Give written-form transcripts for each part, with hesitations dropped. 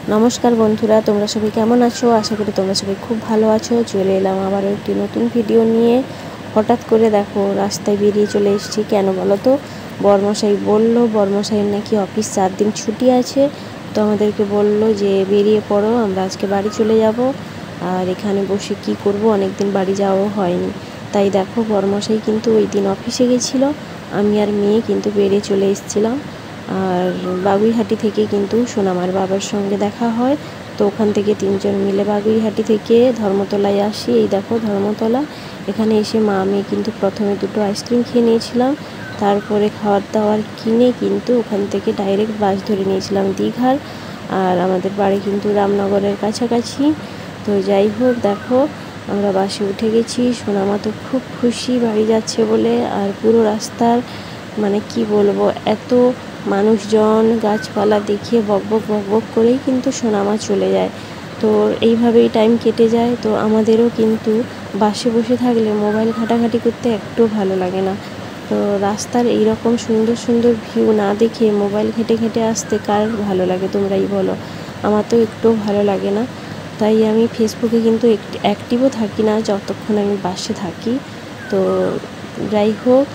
नमस्कार बंधुरा तोमरा सबाई केमन आछो। आशा करी तोमरा सबाई खूब भालो आछो। चले एलाम आबारो एकटी नतून भिडियो निये। हठात् करे देखो रास्ताय बेरिये चले एसेछि। केन बोलो तो बरमशाई बोललो बरमशाईर नाकि अफिस 4 दिन छुटी आछे, तो आमादेरके बोललो जे बेरिये पड़ो, आमरा आजके बाड़ी चले जाबो। और एखाने बसे कि करबो, अनेक दिन बाड़ी जाओया हयनि। ताई देखो बरमशाई किन्तु ओई दिन अफिसे गेछिलो, आमि आर मेये किन्तु बेरिये चले एसेछिलाम। और बागुईहाटी थेके किन्तु सोनामार बाबार संगे देखा हय। तो ओखान थेके 3 जन मिले बागुईहाटी थेके धर्मतलाय आसि। एई देखो धर्मतला, एखाने एसे मा मेये किन्तु प्रथमे दुटो आइसक्रिम खेये नियेछिलाम। तारपरे खावार दावार किने किन्तु ओखान थेके डायरेक्ट बास धरे नियेछिलाम दीघार। और आमादेर बाड़ी किन्तु रामनगरेर काछाकाछि। तो जाई होक देखो आमरा बासे उठे गेছি। सोनामा तो खूब खुशी बाड़ी जाच्छे बोले। और पुरो रास्तार माने कि बोलबो एत मानुषजन गाछपाला देखिए बकबक बकबक करेই কিন্তু সোনামা চলে যায়। তো এইভাবেই টাইম কেটে যায়। তো আমাদেরও কিন্তু বাসে বসে থাকলে মোবাইল ঘাটাঘাটি করতে একটু ভালো লাগে না। তো রাস্তার এই রকম সুন্দর সুন্দর ভিউ না দেখে মোবাইল ঘেটে ঘেটে আসতে কার ভালো লাগে তোমরাই বলো। আমার তো একটু ভালো লাগে না। তাই আমি ফেসবুকে কিন্তু অ্যাক্টিভও থাকি না যতক্ষণ আমি বাসে থাকি। তো যাই হোক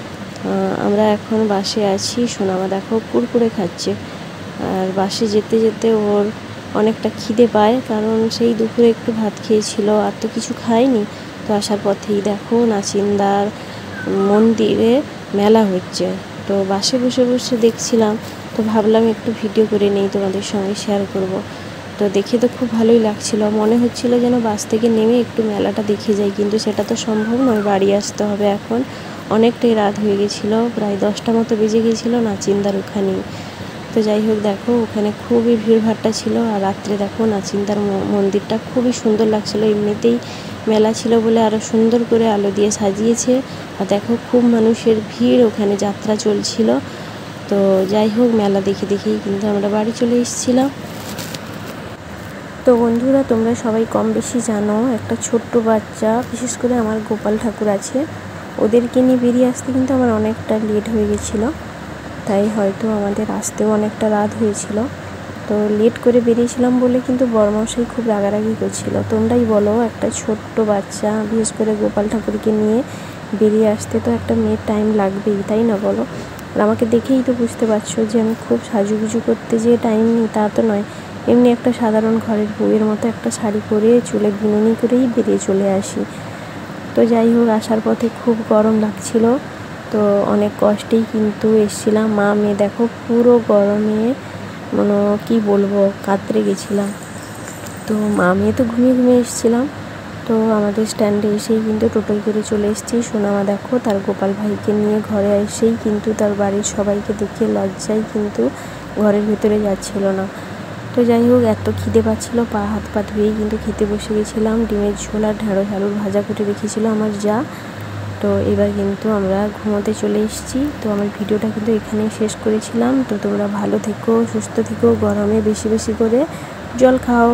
আমরা এখন বাসে আছি। সোনামা দেখো কুরকুরে খাচ্ছে। আর বাসে যেতে যেতে ওর অনেকটা খিদে পায়, কারণ সেই দুপুরে একটু ভাত খেয়েছিল, আর তো কিছু খায়নি। তো আসার পথেই দেখো নাচিন্দার মন্দিরে মেলা হচ্ছে। তো বাসে বসে বসে দেখছিলাম, তো ভাবলাম একটু ভিডিও করে নেই, তোমাদের সঙ্গে শেয়ার করব। তো দেখে তো খুব ভালোই লাগছিল। মনে হচ্ছিল যেন বাস থেকে নেমে একটু মেলাটা দেখে যাই, কিন্তু সেটা তো সম্ভব নয়, বাড়ি আসতে হবে। এখন অনেকটাই রাত হয়ে গেছিলো, প্রায় 10টা মতো বেজে গিয়েছিলো নাচিন্দার ওখানেই। তো যাই হোক দেখো ওখানে খুবই ভিড়ভাট্টা ছিল। আর রাত্রে দেখো নাচিন্দার মন্দিরটা খুবই সুন্দর লাগছিলো। এমনিতেই মেলা ছিল বলে আরও সুন্দর করে আলো দিয়ে সাজিয়েছে। আর দেখো খুব মানুষের ভিড়, ওখানে যাত্রা চলছিল। তো যাই হোক মেলা দেখে দেখেই কিন্তু আমরা বাড়ি চলে এসেছিলাম। তো বন্ধুরা তোমরা সবাই কম বেশি জানো, একটা ছোট্ট বাচ্চা, বিশেষ করে আমার গোপাল ঠাকুর আছে, ওদেরকে নিয়ে বেরিয়ে আসতে কিন্তু আমার অনেকটা লেট হয়ে গেছিলো। তাই হয়তো আমাদের আসতেও অনেকটা রাত হয়েছিল। তো লেট করে বেরিয়েছিলাম বলে কিন্তু বড়মশাই খুব রাগারাগি করছিল। তোমরাই বলো, একটা ছোট্ট বাচ্চা বিশেষ করে গোপাল ঠাকুরকে নিয়ে বেরিয়ে আসতে তো একটা মেয়ের টাইম লাগবেই, তাই না বলো। আর আমাকে দেখেই তো বুঝতে পারছো যে আমি খুব সাজুগুজু করতে যে টাইম নিই তা তো নয়। এমনি একটা সাধারণ ঘরের বউয়ের মতো একটা শাড়ি পরে চুলে বিনুনি করেই বেরিয়ে চলে আসি। তো যাই হোক আসার পথে খুব গরম লাগছিল। তো অনেক কষ্টেই কিন্তু এসেছিলাম। মা মেয়ে দেখো পুরো গরমে মানে কি বলবো কাতরে গেছিলাম। তো মা মেয়ে তো ঘুমিয়ে ঘুমিয়ে এসেছিলাম। তো আমাদের স্ট্যান্ডে এসেই কিন্তু টোটোয় করে চলে এসেছি। সোনামা দেখো তার গোপাল ভাইকে নিয়ে ঘরে এসেই কিন্তু তার বাড়ির সবাইকে দেখে লজ্জায় কিন্তু ঘরের ভেতরে যাচ্ছিল না। তো যাই হোক এত খিদে পাচ্ছিলো, পা হাত পা ধুয়েই কিন্তু খেতে বসে গেছিলাম। ডিমের ঝোল আর ঢেঁড়স আলুর ভাজা করে রেখেছিল আমার যা। তো এবার কিন্তু আমরা ঘুমোতে চলে এসেছি। তো আমার ভিডিওটা কিন্তু এখানেই শেষ করেছিলাম। তো তোমরা ভালো থেকো, সুস্থ থেকো, গরমে বেশি বেশি করে জল খাও।